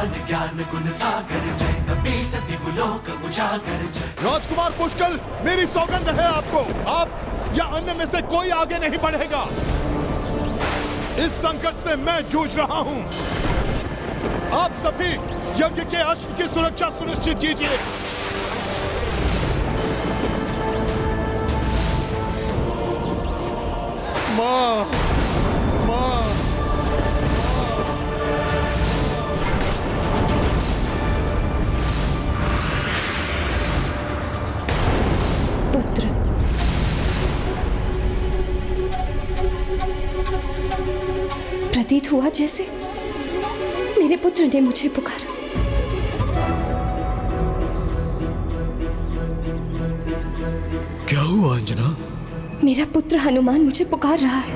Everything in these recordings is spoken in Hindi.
भगवान ज्ञान गुण सागर जय कपी सति लोक उजागर जय। राजकुमार पुष्कल, मेरी सौगंध है आपको, आप या अन्य में से कोई आगे नहीं बढ़ेगा। इस संकट से मैं जूझ रहा हूं। आप सभी यज्ञ के अश्व की सुरक्षा सुनिश्चित कीजिए। मां, मां। पुत्र, प्रतीत हुआ जैसे मेरे पुत्र ने मुझे पुकारा। क्या हुआ अंजना? मेरा पुत्र हनुमान मुझे पुकार रहा है।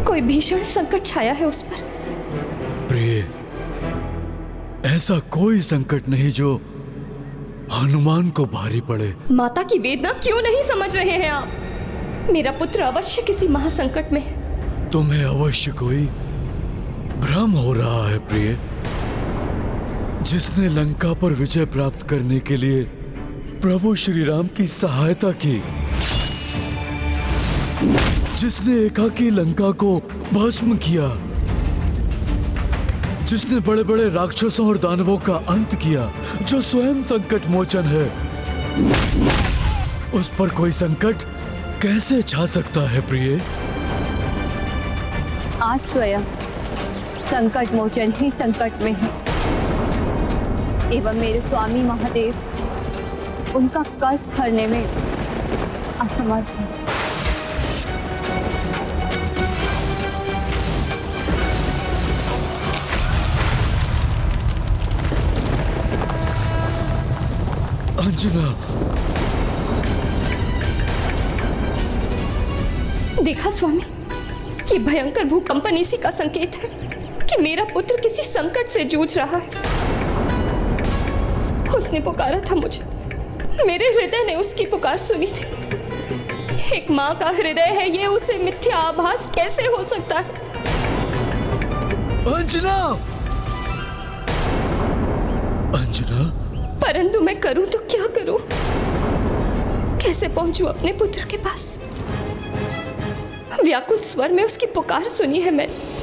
कोई भीषण संकट छाया है उस पर। प्रिय, ऐसा कोई संकट नहीं जो हनुमान को भारी पड़े। माता की वेदना क्यों नहीं समझ रहे हैं आप? मेरा पुत्र अवश्य किसी महासंकट में है। तुम्हें अवश्य कोई भ्रम हो रहा है प्रिय। जिसने लंका पर विजय प्राप्त करने के लिए प्रभु श्री राम की सहायता की, जिसने एकाकी लंका को भस्म किया, जिसने बड़े बड़े राक्षसों और दानवों का अंत किया, जो स्वयं संकट मोचन है, उस पर कोई संकट कैसे छा सकता है प्रिय? आज स्वयं संकट मोचन ही संकट में है एवं मेरे स्वामी महादेव उनका कष्ट हरने में असमर्थ है। अंजना, देखा स्वामी, ये भयंकर भूकंपन इसी का संकेत है कि मेरा पुत्र किसी संकट से जूझ रहा है। उसने पुकारा था मुझे, मेरे हृदय ने उसकी पुकार सुनी थी। एक माँ का हृदय है ये, उसे मिथ्या आभास कैसे हो सकता है? अंजना, अंजना, परंतु मैं करूं तो क्या करूं? कैसे पहुंचूं अपने पुत्र के पास? व्याकुल स्वर में उसकी पुकार सुनी है मैंने।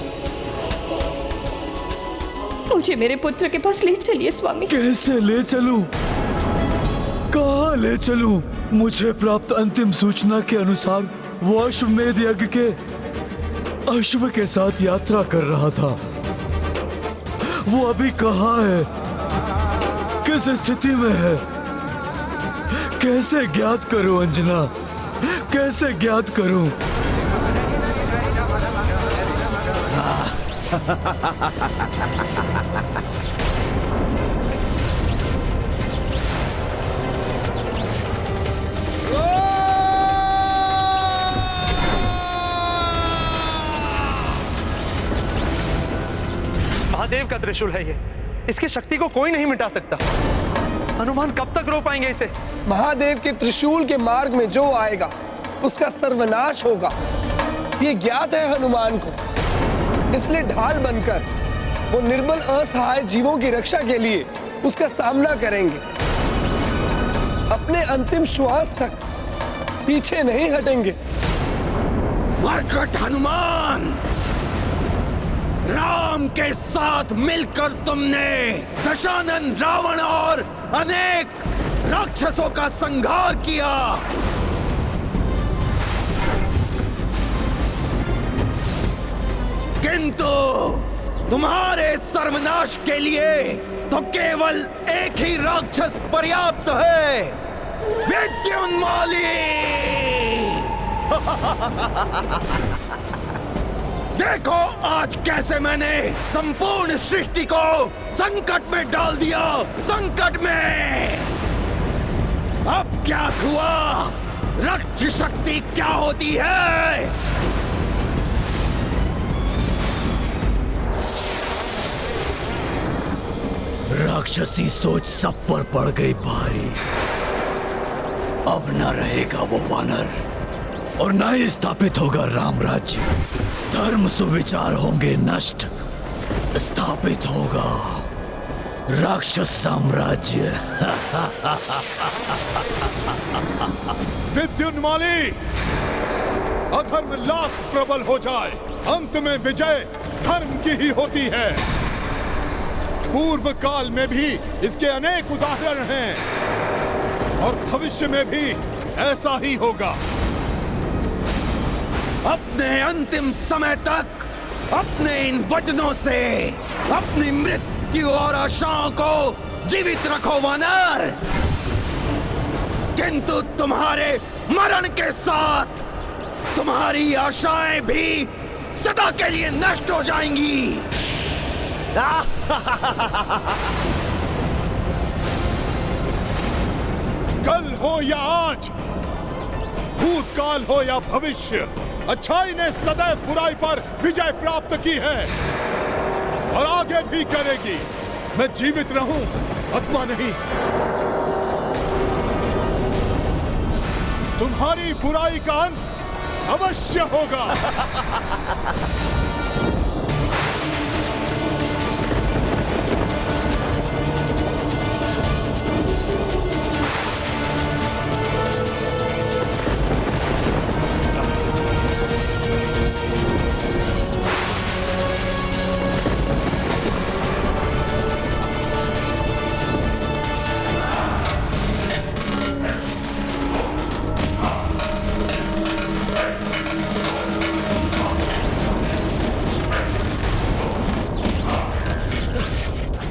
मुझे मेरे पुत्र के पास ले चलिए स्वामी। कैसे ले चलूं? कहाँ ले चलूं? मुझे प्राप्त अंतिम सूचना के अनुसार वो अश्वमेध यज्ञ के अश्व के साथ यात्रा कर रहा था। वो अभी कहाँ है? किस स्थिति में है? कैसे ज्ञात करूं अंजना? कैसे ज्ञात करूं? महादेव का त्रिशूल है ये, इसकी शक्ति को कोई नहीं मिटा सकता। हनुमान कब तक रो पाएंगे इसे? महादेव के त्रिशूल के मार्ग में जो आएगा उसका सर्वनाश होगा, ये ज्ञात है हनुमान को। इसलिए ढाल बनकर वो निर्बल असहाय जीवों की रक्षा के लिए उसका सामना करेंगे। अपने अंतिम श्वास तक पीछे नहीं हटेंगे। मरकट हनुमान, राम के साथ मिलकर तुमने दशानन, रावण और अनेक राक्षसों का संहार किया। किंतु तुम्हारे सर्वनाश के लिए तो केवल एक ही राक्षस पर्याप्त है, विद्युन्माली। देखो आज कैसे मैंने संपूर्ण सृष्टि को संकट में डाल दिया, संकट में। अब क्या हुआ? रक्त शक्ति क्या होती है? राक्षसी सोच सब पर पड़ गई भारी। अब न रहेगा वो वानर और न ही स्थापित होगा राम राज्य। धर्म सुविचार होंगे नष्ट, स्थापित होगा राक्षस साम्राज्य। विद्युन्माली, अधर्म लाख प्रबल हो जाए, अंत में विजय धर्म की ही होती है। पूर्व काल में भी इसके अनेक उदाहरण हैं और भविष्य में भी ऐसा ही होगा। अपने अंतिम समय तक अपने इन वचनों से अपनी मृत्यु और आशाओं को जीवित रखो वानर, किंतु तुम्हारे मरण के साथ तुम्हारी आशाएं भी सदा के लिए नष्ट हो जाएंगी। कल हो या आज, भूतकाल हो या भविष्य, अच्छाई ने सदैव बुराई पर विजय प्राप्त की है और आगे भी करेगी। मैं जीवित रहूं अथवा नहीं, तुम्हारी बुराई का अंत अवश्य होगा।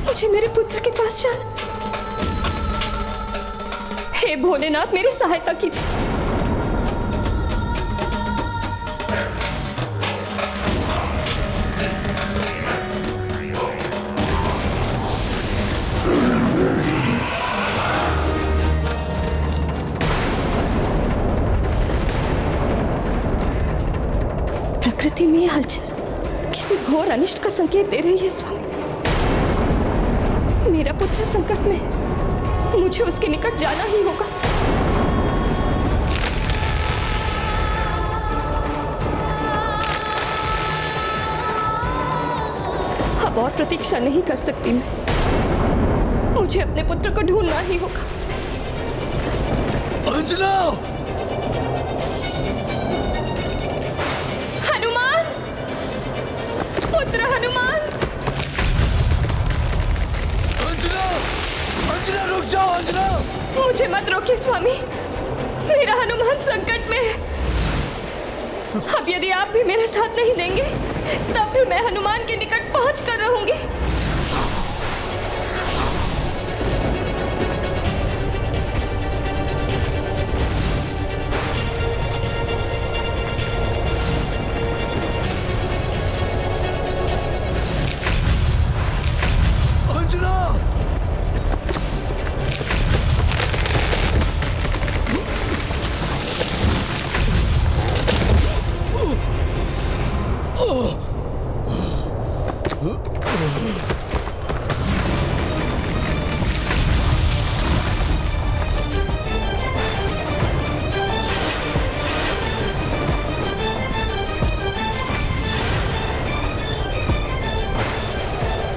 मुझे मेरे पुत्र के पास जाना। हे भोलेनाथ, मेरी सहायता कीजिए। प्रकृति में यह हलचल किसी घोर अनिष्ट का संकेत दे रही है स्वामी। मेरा पुत्र संकट में है, मुझे उसके निकट जाना ही होगा। अब और प्रतीक्षा नहीं कर सकती मैं, मुझे अपने पुत्र को ढूंढना ही होगा। अंजना! हनुमान, पुत्र हनुमान! अंजना, रुक जाओ अंजना! मुझे मत रोकिए स्वामी, मेरा हनुमान संकट में है। अब यदि आप भी मेरा साथ नहीं देंगे, तब भी मैं हनुमान के निकट पहुंच कर रहूंगी।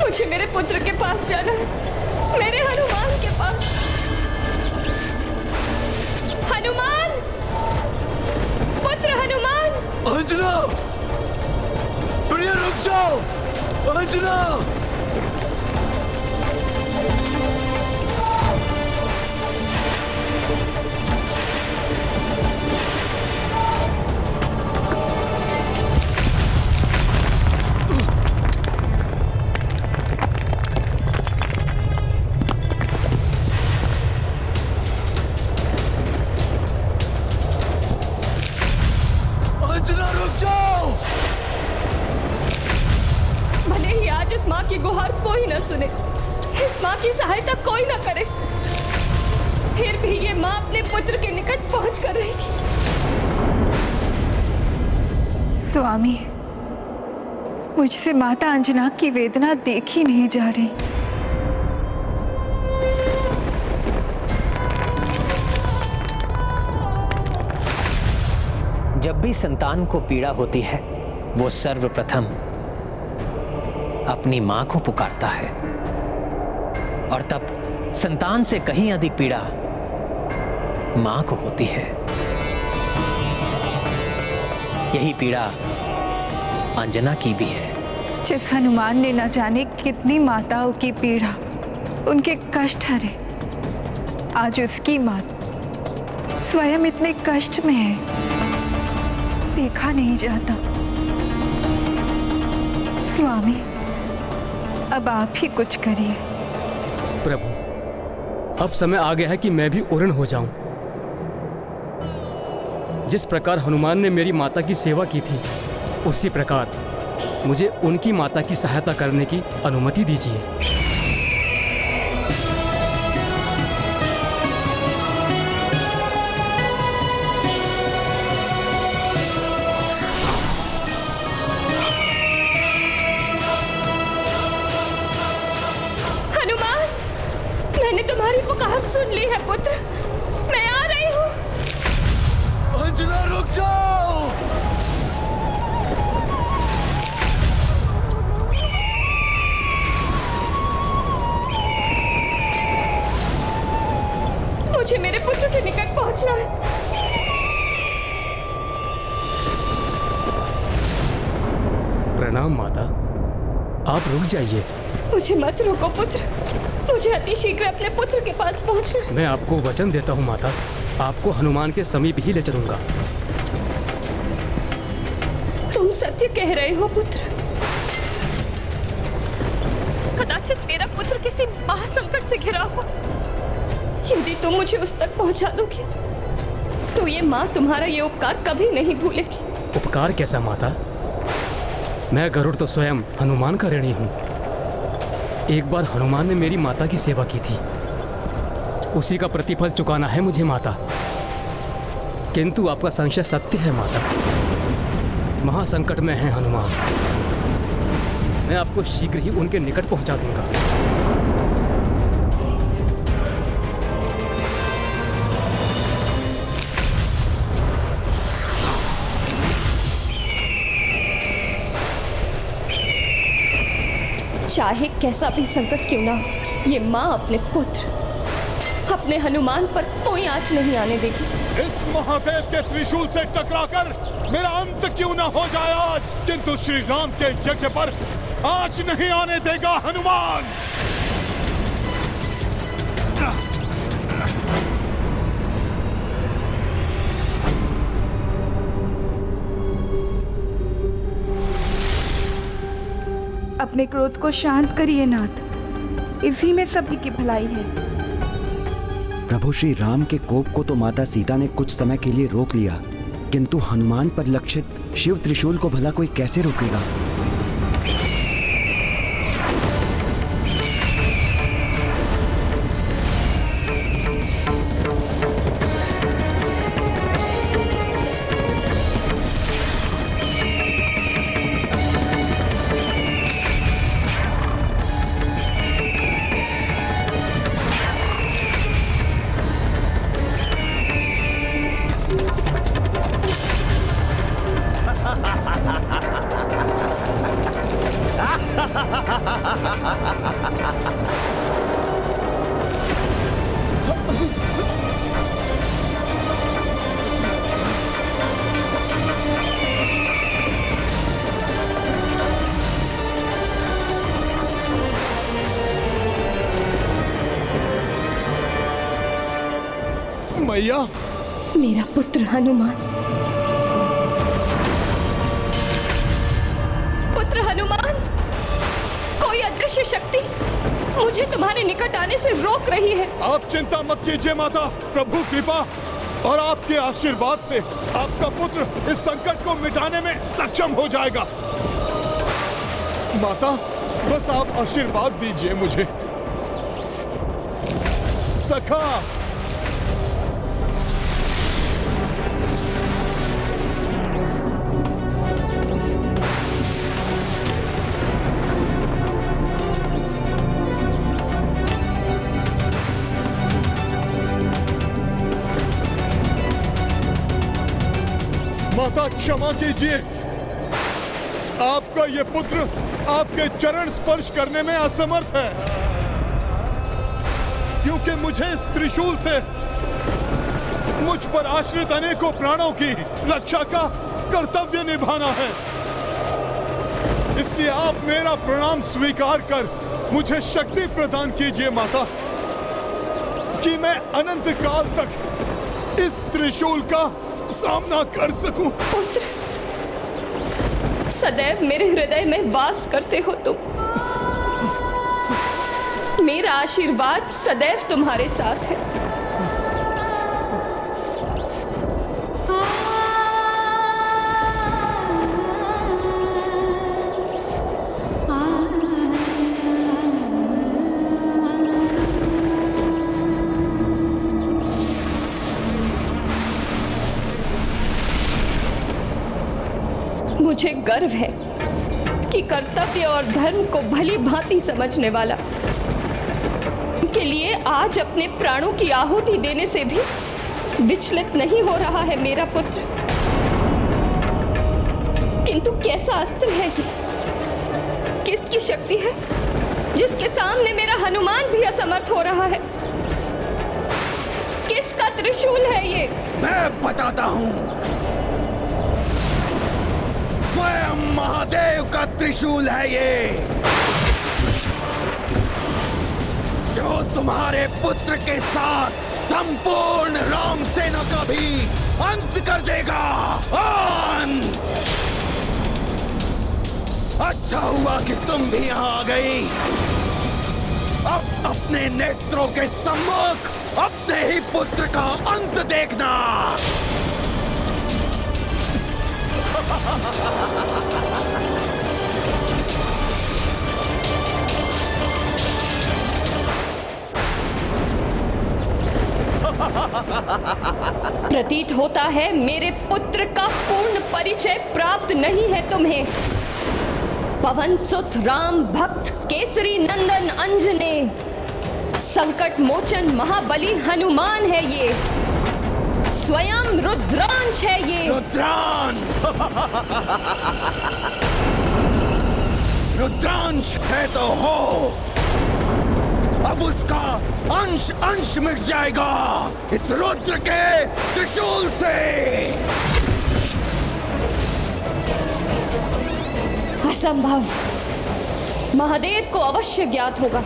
मुझे मेरे पुत्र के पास जाना है, मेरे हनुमान के पास। हनुमान, पुत्र हनुमान! अंजना! प्रिय रुक जाओ! अंजना! अंजना रुक जाओ! भले ही आज इस माँ की गुहार कोई न सुने, इस माँ की सहायता कोई न करे, फिर भी ये माँ अपने पुत्र के निकट पहुंच कर रहेगी। स्वामी, मुझसे माता अंजना की वेदना देखी नहीं जा रही। जब भी संतान को पीड़ा होती है, वो सर्वप्रथम अपनी मां को पुकारता है और तब संतान से कहीं अधिक पीड़ा मां को होती है। यही पीड़ा अंजना की भी है। जिस हनुमान ने न जाने कितनी माताओं की पीड़ा, उनके कष्ट हरे, आज उसकी माता स्वयं इतने कष्ट में है, देखा नहीं जाता। स्वामी, अब आप ही कुछ करिए। प्रभु, अब समय आ गया है कि मैं भी उड़न हो जाऊं। जिस प्रकार हनुमान ने मेरी माता की सेवा की थी, उसी प्रकार मुझे उनकी माता की सहायता करने की अनुमति दीजिए। हनुमान, मैंने तुम्हारी पुकार सुन ली है पुत्र, मैं आ रही हूँ। अंजना, रुक जाओ। मुझे मेरे पुत्र के निकट पहुंचना है। प्रणाम माता, आप रुक जाइए। मुझे मत रोको पुत्र, मुझे अति शीघ्र अपने पुत्र के पास पहुंचना है। मैं आपको वचन देता हूँ माता, आपको हनुमान के समीप ही ले चलूंगा। तुम सत्य कह रहे हो पुत्र। कदाचित मेरा पुत्र किसी महासंकट से घिरा हुआ। यदि तुम मुझे उस तक पहुंचा दोगे तो ये माँ तुम्हारा ये उपकार कभी नहीं भूलेगी। उपकार कैसा माता? मैं गरुड़ तो स्वयं हनुमान का ऋणी हूँ। एक बार हनुमान ने मेरी माता की सेवा की थी, उसी का प्रतिफल चुकाना है मुझे माता। किंतु आपका संशय सत्य है माता, महासंकट में है हनुमान। मैं आपको शीघ्र ही उनके निकट पहुंचा दूंगा। चाहे कैसा भी संकट क्यों ना हो, ये माँ अपने पुत्र, अपने हनुमान पर कोई आंच नहीं आने देगी। इस महादेव के त्रिशूल से टकराकर मेरा अंत क्यों ना हो जाए आज, किंतु श्री राम के यज्ञ पर आंच नहीं आने देगा हनुमान। अपने क्रोध को शांत करिए नाथ, इसी में सभी की भलाई है। प्रभु श्री राम के कोप को तो माता सीता ने कुछ समय के लिए रोक लिया, किंतु हनुमान पर लक्षित शिव त्रिशूल को भला कोई कैसे रोकेगा? मैया, मेरा पुत्र हनुमान, पुत्र हनुमान, कोई अदृश्य शक्ति मुझे तुम्हारे निकट आने से रोक रही है। आप चिंता मत कीजिए माता, प्रभु कृपा और आपके आशीर्वाद से आपका पुत्र इस संकट को मिटाने में सक्षम हो जाएगा। माता, बस आप आशीर्वाद दीजिए मुझे। सखा, माता क्षमा कीजिए, आपका ये पुत्र आपके चरण स्पर्श करने में असमर्थ है, क्योंकि मुझे इस त्रिशूल से मुझ पर आश्रित अनेकों प्राणों की रक्षा का कर्तव्य निभाना है। इसलिए आप मेरा प्रणाम स्वीकार कर मुझे शक्ति प्रदान कीजिए माता, कि मैं अनंत काल तक इस त्रिशूल का सामना कर सकूं। पुत्र, सदैव मेरे हृदय में वास करते हो तुम। मेरा आशीर्वाद सदैव तुम्हारे साथ है। मुझे गर्व है कि कर्तव्य और धर्म को भली भांति समझने वाला के लिए आज अपने प्राणों की आहुति देने से भी विचलित नहीं हो रहा है मेरा पुत्र। किंतु कैसा अस्त्र है ये? किसकी शक्ति है जिसके सामने मेरा हनुमान भी असमर्थ हो रहा है? किसका त्रिशूल है ये? मैं बताता हूं। स्वयं महादेव का त्रिशूल है ये, जो तुम्हारे पुत्र के साथ संपूर्ण राम सेना का भी अंत कर देगा। अच्छा हुआ कि तुम भी यहाँ आ गई। अब अपने नेत्रों के सम्मुख अपने ही पुत्र का अंत देखना। प्रतीत होता है मेरे पुत्र का पूर्ण परिचय प्राप्त नहीं है तुम्हें। पवन सुत राम भक्त केसरी नंदन अंजने, संकट मोचन महाबली हनुमान है ये, स्वयं रुद्रांश है ये। रुद्रांश है तो हो, अब उसका अंश अंश मिट जाएगा इस रुद्र के त्रिशूल से। असंभव। महादेव को अवश्य ज्ञात होगा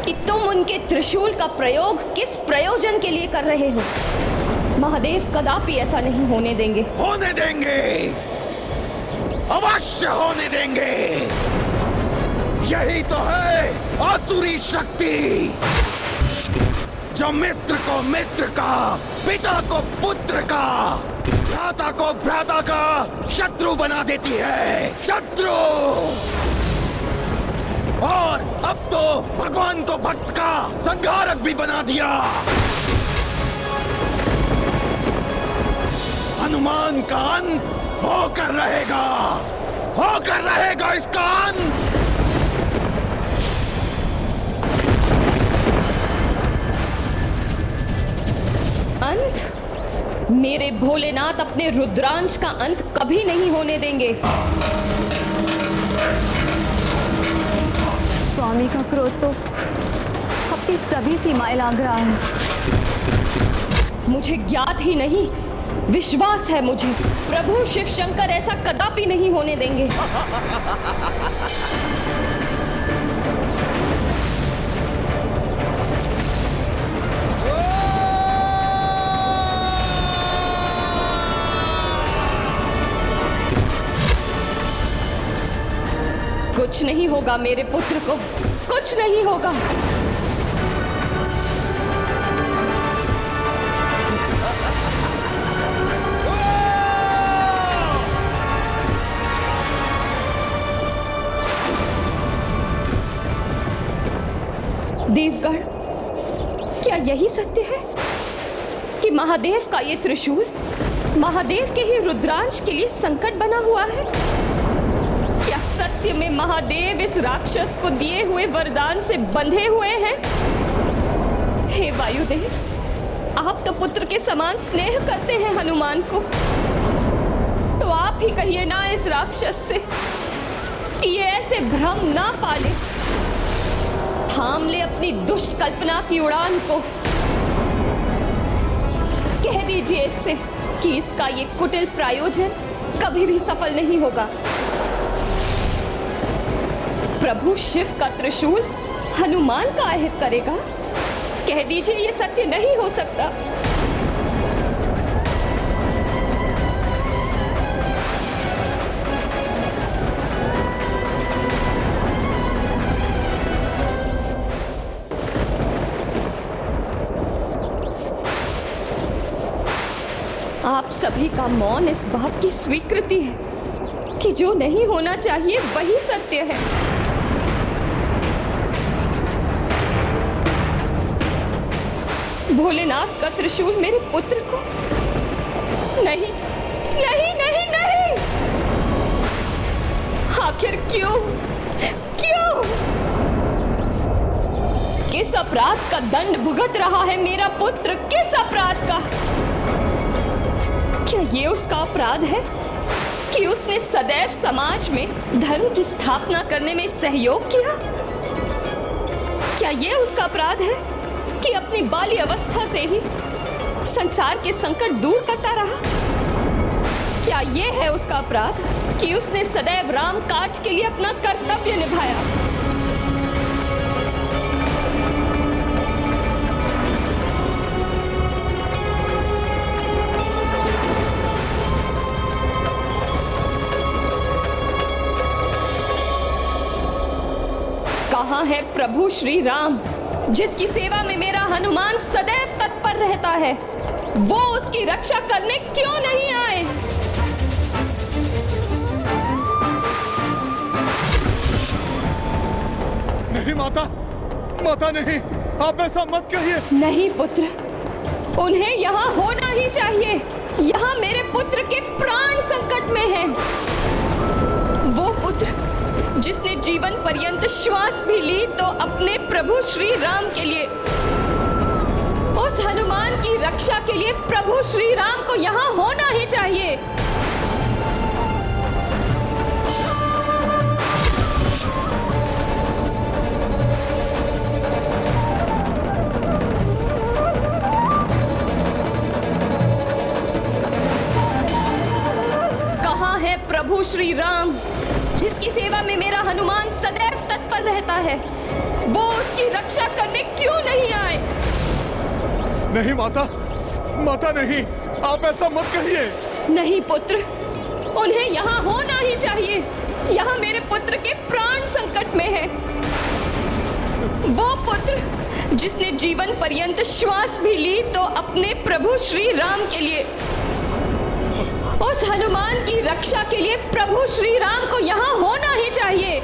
कि तुम उनके त्रिशूल का प्रयोग किस प्रयोजन के लिए कर रहे हो। महादेव कदापि ऐसा नहीं होने देंगे। होने देंगे, अवश्य होने देंगे। यही तो है आसुरी शक्ति, जो मित्र को मित्र का, पिता को पुत्र का, भ्राता को भ्राता का शत्रु बना देती है। शत्रु। और अब तो भगवान को भक्त का संहारक भी बना दिया। हनुमान का अंत होकर रहेगा, होकर रहेगा इसका अंत। अंत? मेरे भोलेनाथ अपने रुद्रांश का अंत कभी नहीं होने देंगे। स्वामी का क्रोध तो अपनी सभी सीमाएं लांघ रहा है। मुझे ज्ञात ही नहीं, विश्वास है मुझे, प्रभु शिव शंकर ऐसा कदापि नहीं होने देंगे। कुछ नहीं होगा मेरे पुत्र को, कुछ नहीं होगा। देवगढ़, क्या यही सत्य है कि महादेव का ये त्रिशूल महादेव के ही रुद्रांश के लिए संकट बना हुआ है? क्या सत्य में महादेव इस राक्षस को दिए हुए वरदान से बंधे हुए हैं? हे वायुदेव, आप तो पुत्र के समान स्नेह करते हैं हनुमान को, तो आप ही कहिए ना इस राक्षस से कि ये ऐसे भ्रम ना पाले। थाम ले अपनी दुष्ट कल्पना की उड़ान को। कह दीजिए इससे कि इसका ये कुटिल प्रायोजन कभी भी सफल नहीं होगा। प्रभु शिव का त्रिशूल हनुमान का अहित करेगा। कह दीजिए ये सत्य नहीं हो सकता। आप सभी का मौन इस बात की स्वीकृति है कि जो नहीं होना चाहिए वही सत्य है। भोलेनाथ का त्रिशूल मेरे पुत्र को नहीं नहीं नहीं नहीं। आखिर क्यों क्यों? किस अपराध का दंड भुगत रहा है मेरा पुत्र? किस अपराध का? क्या ये उसका अपराध है कि उसने सदैव समाज में धर्म की स्थापना करने में सहयोग किया? क्या ये उसका अपराध है कि अपनी बाल्य अवस्था से ही संसार के संकट दूर करता रहा? क्या ये है उसका अपराध कि उसने सदैव राम काज के लिए अपना कर्तव्य निभाया? कहाँ है प्रभु श्री राम जिसकी सेवा में मेरा हनुमान सदैव तत्पर रहता है? वो उसकी रक्षा करने क्यों नहीं आए? नहीं माता, माता नहीं, आप ऐसा मत कहिए। नहीं पुत्र, उन्हें यहाँ होना ही चाहिए। यहाँ मेरे पुत्र के प्राण संकट में हैं। वो पुत्र जिसने जीवन पर्यंत श्वास भी ली तो अपने प्रभु श्री राम के लिए, उस हनुमान की रक्षा के लिए प्रभु श्री राम को यहाँ होना ही चाहिए। कहाँ है प्रभु श्री राम जिसकी सेवा में मेरा हनुमान सदैव तत्पर रहता है? वो उसकी रक्षा करने क्यों नहीं आए? नहीं माता, माता नहीं, आप ऐसा मत कहिए। नहीं पुत्र, उन्हें यहाँ होना ही चाहिए। यहाँ मेरे पुत्र के प्राण संकट में है। वो पुत्र जिसने जीवन पर्यंत श्वास भी ली तो अपने प्रभु श्री राम के लिए, उस हनुमान की रक्षा के लिए प्रभु श्री राम को यहाँ होना ही चाहिए।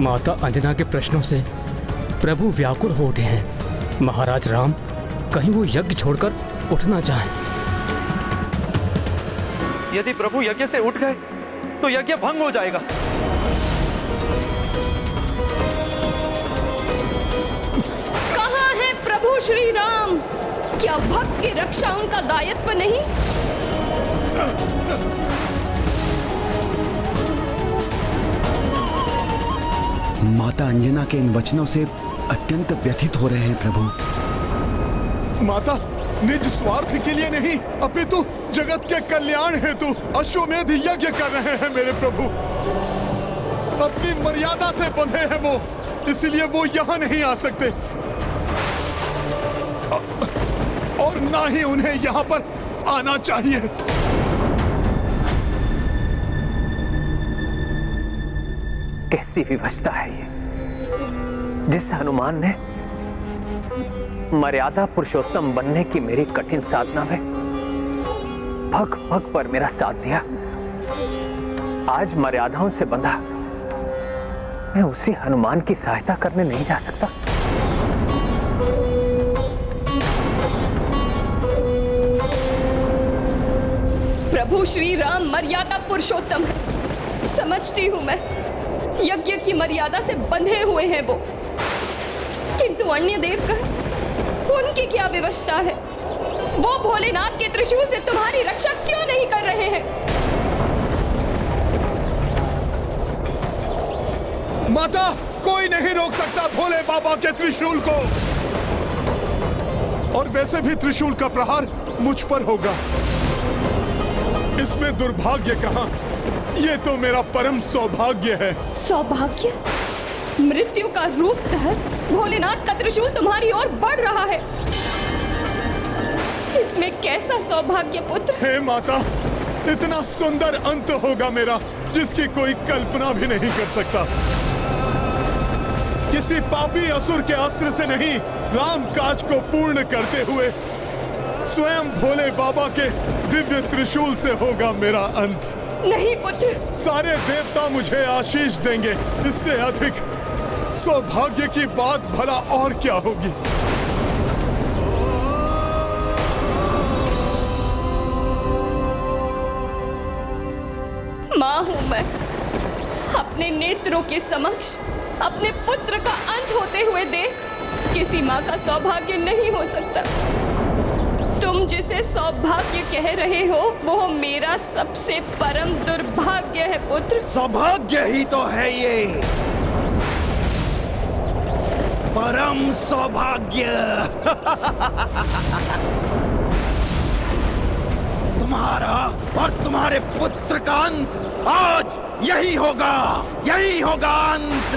माता अंजना के प्रश्नों से प्रभु व्याकुल हो उठे हैं। महाराज राम कहीं वो यज्ञ छोड़कर उठना चाहें। यदि प्रभु यज्ञ से उठ गए तो यज्ञ भंग हो जाएगा। कहाँ है प्रभु श्री राम? क्या भक्त की रक्षा उनका दायित्व नहीं? माता अंजना के इन वचनों से अत्यंत व्यथित हो रहे हैं प्रभु। माता निज स्वार्थ के लिए नहीं अपितु जगत के कल्याण हेतु अश्वमेध यज्ञ कर रहे हैं मेरे प्रभु। अपनी मर्यादा से बंधे हैं वो, इसलिए वो यहाँ नहीं आ सकते और ना ही उन्हें यहाँ पर आना चाहिए। कैसी विवशता है ये, जिस हनुमान ने मर्यादा पुरुषोत्तम बनने की मेरी कठिन साधना में भग भग पर मेरा साथ दिया। आज मर्यादाओं से बंधा मैं उसी हनुमान की सहायता करने नहीं जा सकता। प्रभु श्री राम मर्यादा पुरुषोत्तम है। समझती हूँ मैं, यज्ञ की मर्यादा से बंधे हुए हैं वो, किंतु अन्य देवगण, उनकी क्या विवशता है? वो भोलेनाथ के त्रिशूल से तुम्हारी रक्षा क्यों नहीं कर रहे हैं? माता, कोई नहीं रोक सकता भोले बाबा के त्रिशूल को। और वैसे भी त्रिशूल का प्रहार मुझ पर होगा, इसमें दुर्भाग्य कहाँ? ये तो मेरा परम सौभाग्य है। सौभाग्य? मृत्यु का रूप धर भोलेनाथ का त्रिशूल तुम्हारी ओर बढ़ रहा है, इसमें कैसा सौभाग्य पुत्र? हे माता, इतना सुंदर अंत होगा मेरा जिसकी कोई कल्पना भी नहीं कर सकता। किसी पापी असुर के अस्त्र से नहीं, राम काज को पूर्ण करते हुए स्वयं भोले बाबा के दिव्य त्रिशूल से होगा मेरा अंत। नहीं पुत्र। सारे देवता मुझे आशीष देंगे, इससे अधिक सौभाग्य की बात भला और क्या होगी? मां हूं मैं, अपने नेत्रों के समक्ष अपने पुत्र का अंत होते हुए देख किसी मां का सौभाग्य नहीं हो सकता। तुम जिसे सौभाग्य कह रहे हो वो मेरा सबसे परम दुर्भाग्य है पुत्र। सौभाग्य ही तो है ये, परम सौभाग्य। तुम्हारा और तुम्हारे पुत्र का अंत आज यही होगा, यही होगा अंत।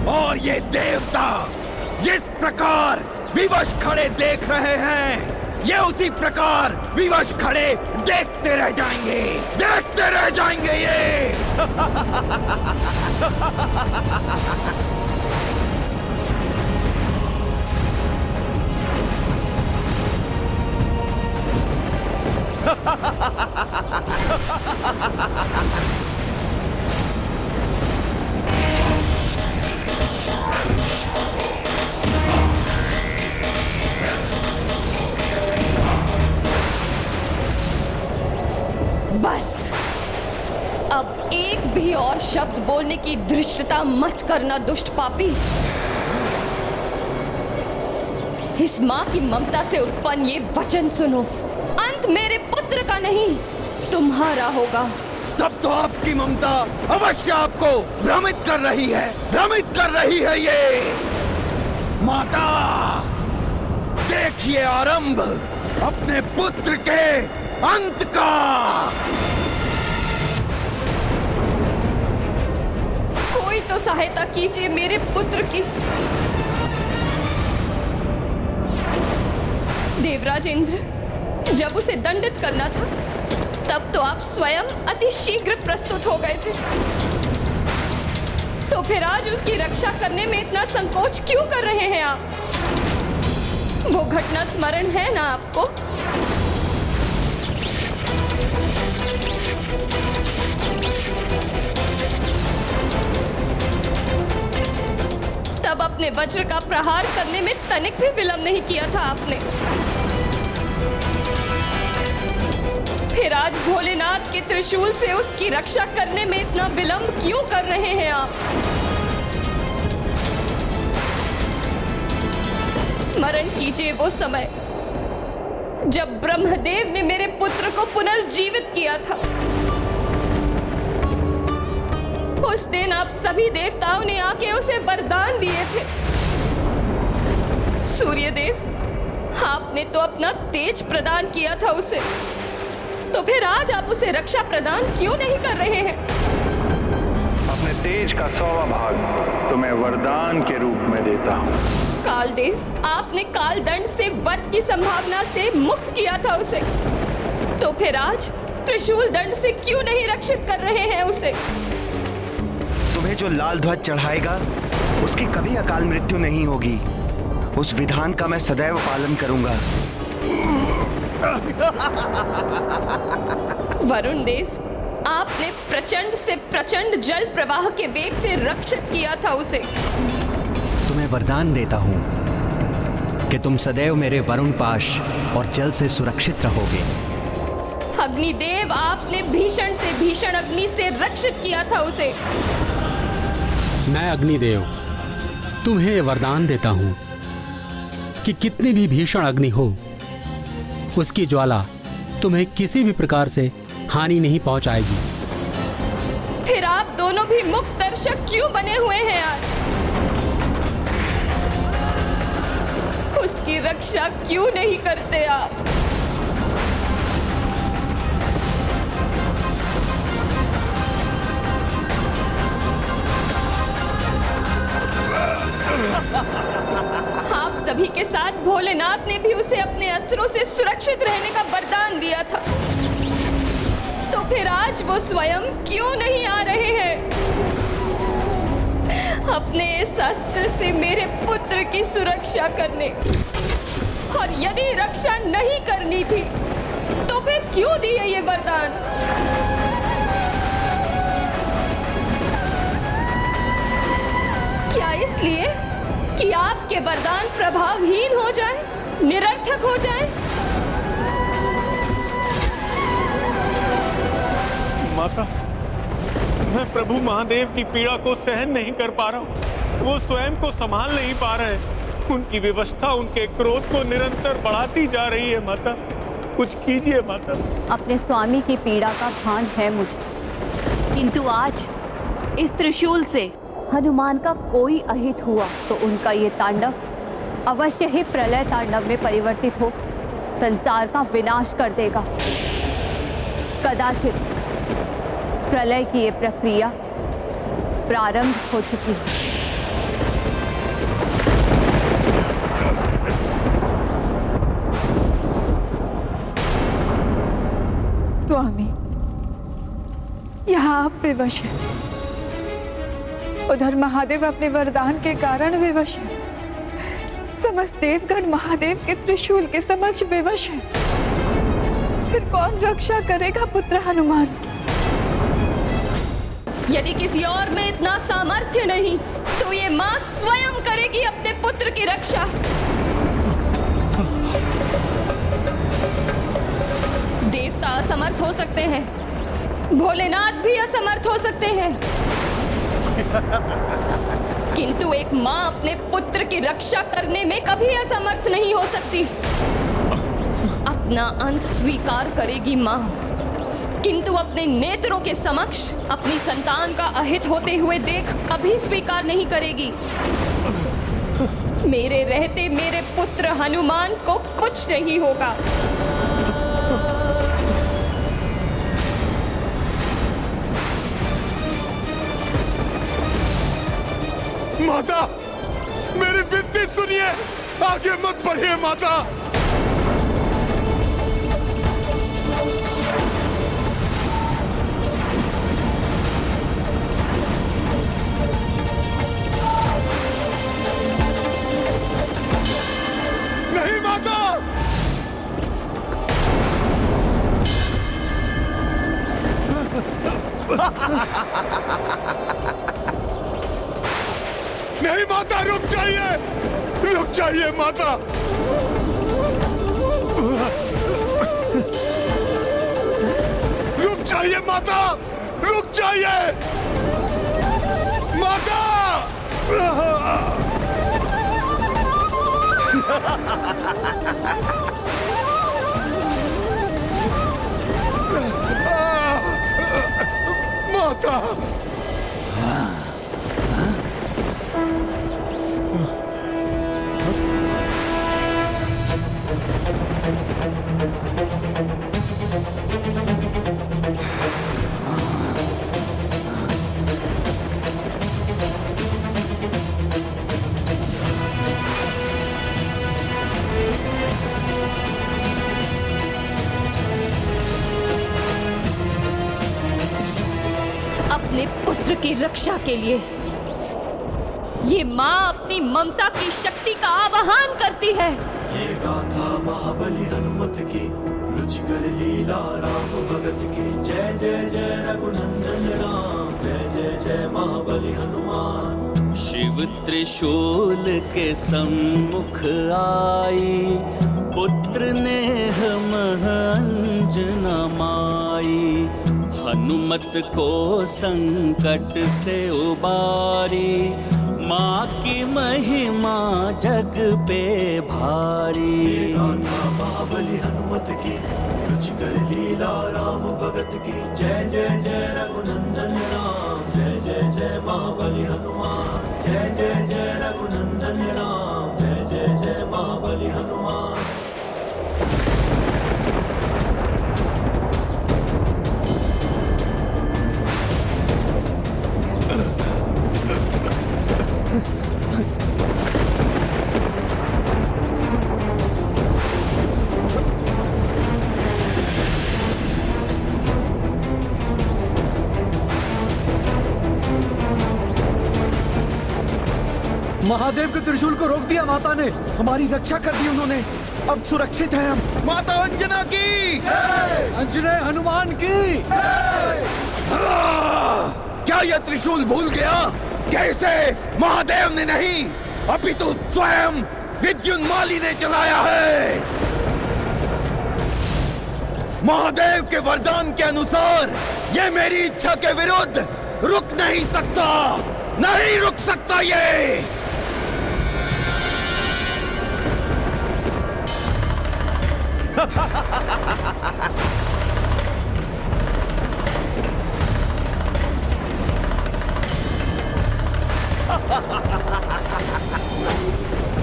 और ये देवता जिस प्रकार विवश खड़े देख रहे हैं, ये उसी प्रकार विवश खड़े देखते रह जाएंगे, देखते रह जाएंगे ये। बस अब एक भी और शब्द बोलने की धृष्टता मत करना दुष्ट पापी। इस मां की ममता से उत्पन्न ये वचन सुनो, अंत मेरे पुत्र का नहीं तुम्हारा होगा। तब तो आपकी ममता अवश्य आपको भ्रमित कर रही है, भ्रमित कर रही है ये। माता, देखिए आरंभ अपने पुत्र के अंत का। कोई तो सहायता कीजिए मेरे पुत्र की। देवराज इंद्र, जब उसे दंडित करना था तब तो आप स्वयं अति शीघ्र प्रस्तुत हो गए थे, तो फिर आज उसकी रक्षा करने में इतना संकोच क्यों कर रहे हैं आप? वो घटना स्मरण है ना आपको? तब अपने वज्र का प्रहार करने में तनिक भी विलंब नहीं किया था आपने। फिर आज भोलेनाथ के त्रिशूल से उसकी रक्षा करने में इतना विलंब क्यों कर रहे हैं आप? स्मरण कीजिए वो समय जब ब्रह्मदेव ने मेरे पुत्र को पुनर्जीवित किया था। उस दिन आप सभी देवताओं ने आके उसे वरदान दिए थे। सूर्यदेव, आपने तो अपना तेज प्रदान किया था उसे, तो फिर आज आप उसे रक्षा प्रदान क्यों नहीं कर रहे हैं? अपने तेज का 100वां भाग तुम्हें वरदान के रूप में देता हूँ। कालदेव, आपने काल दंड से वध की संभावना से मुक्त किया था उसे, तो फिर आज त्रिशूल दंड से क्यों नहीं रक्षित कर रहे हैं उसे? तुम्हें जो लाल ध्वज चढ़ाएगा उसकी कभी अकाल मृत्यु नहीं होगी। उस विधान का मैं सदैव पालन करूंगा। वरुण देव, आपने प्रचंड से प्रचंड जल प्रवाह के वेग से रक्षित किया था उसे। तुम्हें वरदान देता हूं कि तुम सदैव मेरे वरुण पाश और जल से सुरक्षित रहोगे। अग्निदेव, आपने भीषण से भीषण अग्नि से रक्षित किया था उसे। मैं अग्निदेव तुम्हें वरदान देता हूँ कि कितनी भी भीषण अग्नि हो, उसकी ज्वाला तुम्हें किसी भी प्रकार से हानि नहीं पहुंचाएगी। फिर आप दोनों भी मुक्त दर्शक क्यों बने हुए हैं आज? उसकी रक्षा क्यों नहीं करते आप? आप सभी के साथ भोलेनाथ ने भी उसे अपने अस्त्रों से सुरक्षित रहने का वरदान दिया था, तो फिर आज वो स्वयं क्यों नहीं आ रहे हैं अपने इस अस्त्र से मेरे पुत्र की सुरक्षा करने? और यदि रक्षा नहीं करनी थी तो फिर क्यों दिए ये वरदान? क्या इसलिए कि आपके वरदान प्रभावहीन हो जाए, निरर्थक हो जाए? माता, मैं प्रभु महादेव की पीड़ा को सहन नहीं कर पा रहा हूँ। वो स्वयं को संभाल नहीं पा रहे हैं। उनकी विवशता उनके क्रोध को निरंतर बढ़ाती जा रही है। माता, कुछ कीजिए माता। अपने स्वामी की पीड़ा का भान है मुझे, किंतु आज इस त्रिशूल से हनुमान का कोई अहित हुआ तो उनका ये तांडव अवश्य ही प्रलय तांडव में परिवर्तित हो संसार का विनाश कर देगा। कदाचित प्रलय की ये प्रक्रिया प्रारंभ हो चुकी है। स्वामी, यहाँ आप विवश हैं, उधर महादेव अपने वरदान के कारण विवश है, समस्त देवगण महादेव के त्रिशूल के समक्ष विवश है। फिर कौन रक्षा करेगा पुत्र हनुमान की? यदि किसी और में इतना सामर्थ्य नहीं तो ये मां स्वयं करेगी अपने पुत्र की रक्षा। देवता असमर्थ हो सकते हैं, भोलेनाथ भी असमर्थ हो सकते हैं, किंतु एक मां अपने पुत्र की रक्षा करने में कभी असमर्थ नहीं हो सकती। अपना अंत स्वीकार करेगी मां, किंतु अपने नेत्रों के समक्ष अपनी संतान का अहित होते हुए देख कभी स्वीकार नहीं करेगी। मेरे रहते मेरे पुत्र हनुमान को कुछ नहीं होगा। माता, मेरी विनती सुनिए, आगे मत बढ़िए माता। नहीं माता, नहीं माता, रुक जाइए माता। रुक जाइए माता, रुक जाइए माता। माता, अपने पुत्र की रक्षा के लिए ये मां अपनी ममता की शक्ति का आवाहन करती है। ये गाथा महाबली हनुमत की, रुचिकर लीला राम भगत की। जय जय जय रघुनंदन राम, जय जय जय महाबली हनुमान। शिव त्रिशूल के सम्मुख आई, पुत्र नेह मह अंजना माई। हनुमत को संकट से उबारी, माँ की महिमा जग पे भारी। महाबली हनुमत की, रुचिकर लीला राम भगत की। जय जय जय रघुनंदन राम, जय जय जय महाबली हनुमान। जय जय जय रघुनंदन राम, जय जय जय महाबली हनुमान। महादेव के त्रिशूल को रोक दिया माता ने, हमारी रक्षा कर दी उन्होंने। अब सुरक्षित हैं हम। माता अंजना की, अंजने हनुमान की। क्या यह त्रिशूल भूल गया? कैसे महादेव ने नहीं, अपितु स्वयं विद्युन्माली ने चलाया है। महादेव के वरदान के अनुसार ये मेरी इच्छा के विरुद्ध रुक नहीं सकता, नहीं रुक सकता ये।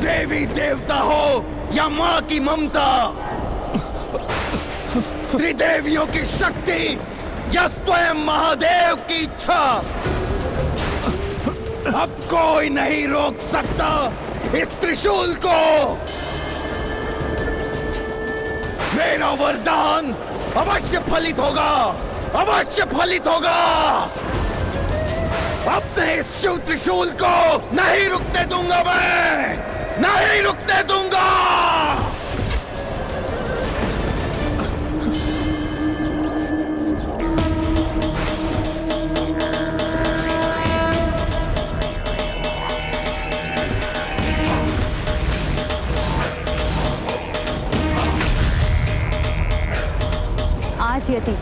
देवी देवता हो या माँ की ममता, त्रिदेवियों की शक्ति या स्वयं महादेव की इच्छा, अब कोई नहीं रोक सकता इस त्रिशूल को। मेरा वरदान अवश्य फलित होगा, अवश्य फलित होगा। अपने इस शिव त्रिशूल को नहीं रुकने दूंगा, मैं नहीं रुकने दूंगा। आज यदि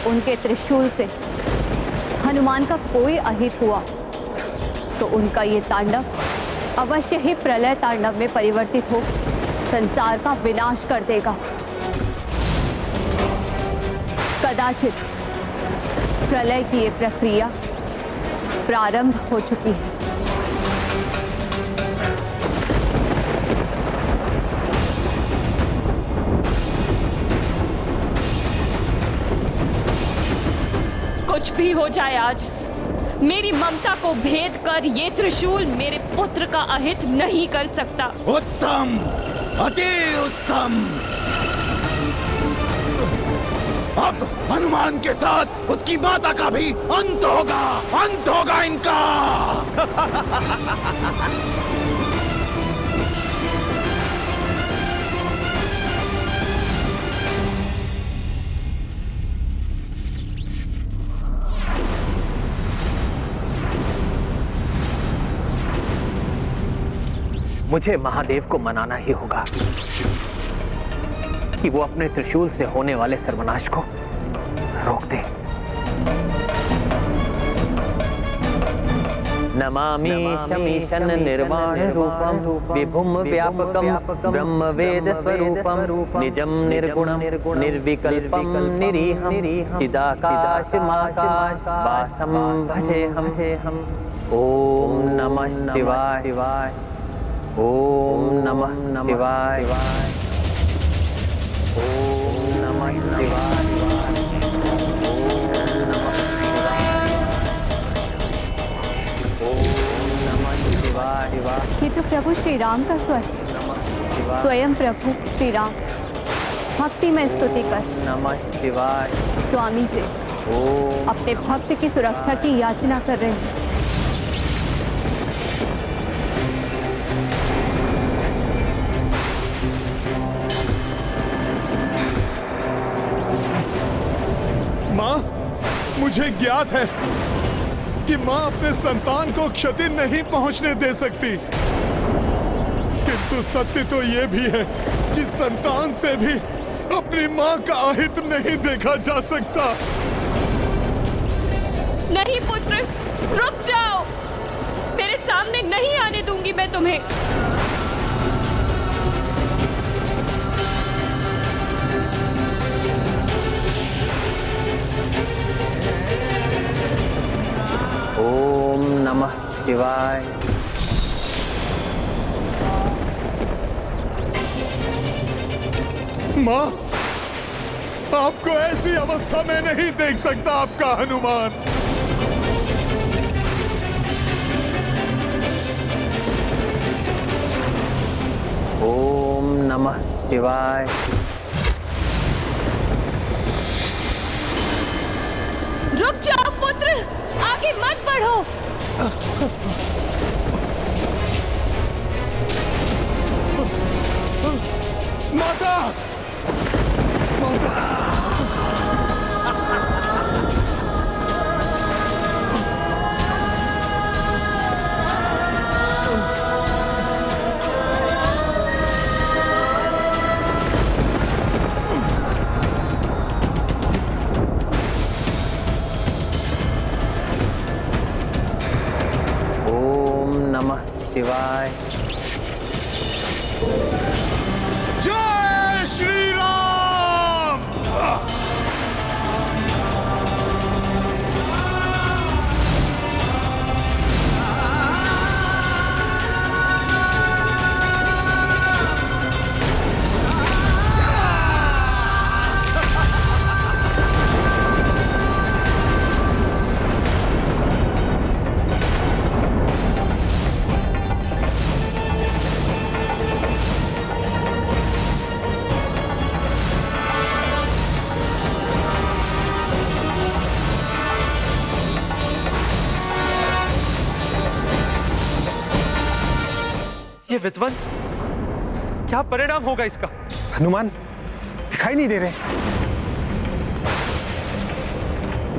उनके त्रिशूल से हनुमान का कोई अहित हुआ तो उनका ये तांडव अवश्य ही प्रलय तांडव में परिवर्तित हो संसार का विनाश कर देगा। कदाचित प्रलय की ये प्रक्रिया प्रारंभ हो चुकी है। कुछ भी हो जाए, आज मेरी ममता को भेद कर ये त्रिशूल मेरे पुत्र का अहित नहीं कर सकता। उत्तम, अति उत्तम। अब हनुमान के साथ उसकी माता का भी अंत होगा, अंत होगा इनका। मुझे महादेव को मनाना ही होगा कि वो अपने त्रिशूल से होने वाले सर्वनाश को रोक दे। नमामि शमीशन निर्वाण रूपम विभुम व्यापकम ब्रह्म वेद स्वरूपम निजम निर्गुणम निर्विकल्पम निरीहम चिदाकाशमाकाश वासम भजेहम। ओम नमः शिवाय, ओम नमः शिवाय, ओम नमः शिवाय, ओम नमः शिवाय। ये तो प्रभु श्री राम का स्वर, स्वयं प्रभु श्री राम भक्ति में स्तुति कर नमः शिवाय स्वामी से अपने भक्त की सुरक्षा की याचना कर रहे हैं। माँ, मुझे ज्ञात है कि माँ अपने संतान को क्षति नहीं पहुंचने दे सकती, किंतु सत्य तो ये भी है कि संतान से भी अपनी माँ का अहित नहीं देखा जा सकता। नहीं पुत्र, रुक जाओ। मेरे सामने नहीं आने दूंगी मैं तुम्हें। ओम नमः शिवाय। माँ, आपको ऐसी अवस्था में नहीं देख सकता आपका हनुमान। ओम नमः शिवाय। रुक जाओ पुत्र, आगे मत बढ़ो। माता, माता। ओम नमः शिवाय। जय श्री राम। ये विध्वंस, क्या परिणाम होगा इसका? हनुमान दिखाई नहीं दे रहे।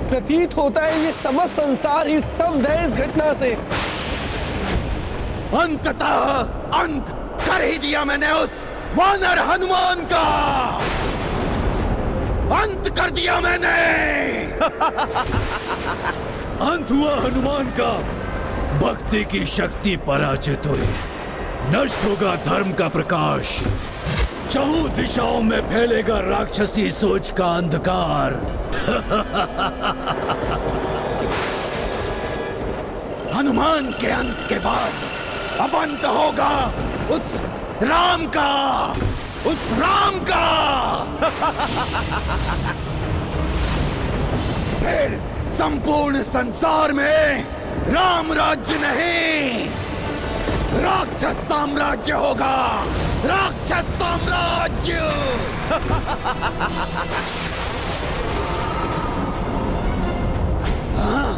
प्रतीत होता है ये समस्त संसार ही स्तब्ध है इस घटना से। अंततः अंत कर ही दिया मैंने उस वानर हनुमान का। अंत कर दिया मैंने। अंत हुआ हनुमान का। भक्ति की शक्ति पराजित हुई। नष्ट होगा धर्म का प्रकाश। चहुं दिशाओं में फैलेगा राक्षसी सोच का अंधकार। हनुमान के अंत के बाद अब अंत होगा उस राम का, उस राम का। फिर संपूर्ण संसार में राम राज्य नहीं, राक्षस साम्राज्य होगा। राक्षस साम्राज्य। हाँ?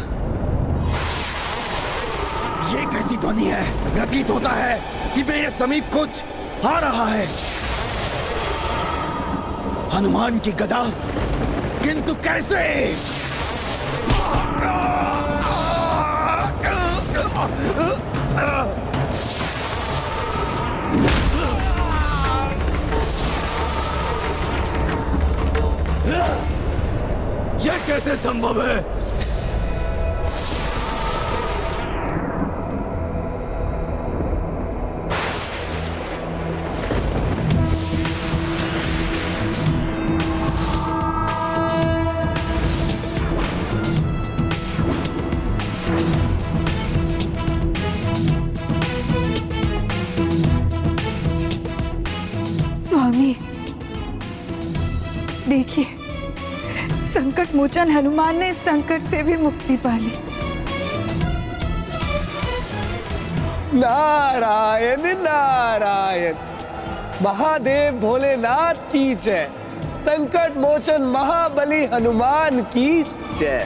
ये कैसी ध्वनि है? प्रतीत होता है कि मेरे समीप कुछ आ रहा है। हनुमान की गदा, किंतु कैसे? यह कैसे संभव है? स्वामी, देखिए, संकट मोचन हनुमान ने इस संकट से भी मुक्ति पा ली। नारायण नारायण। महादेव भोलेनाथ की जय। संकट मोचन महाबली हनुमान की जय।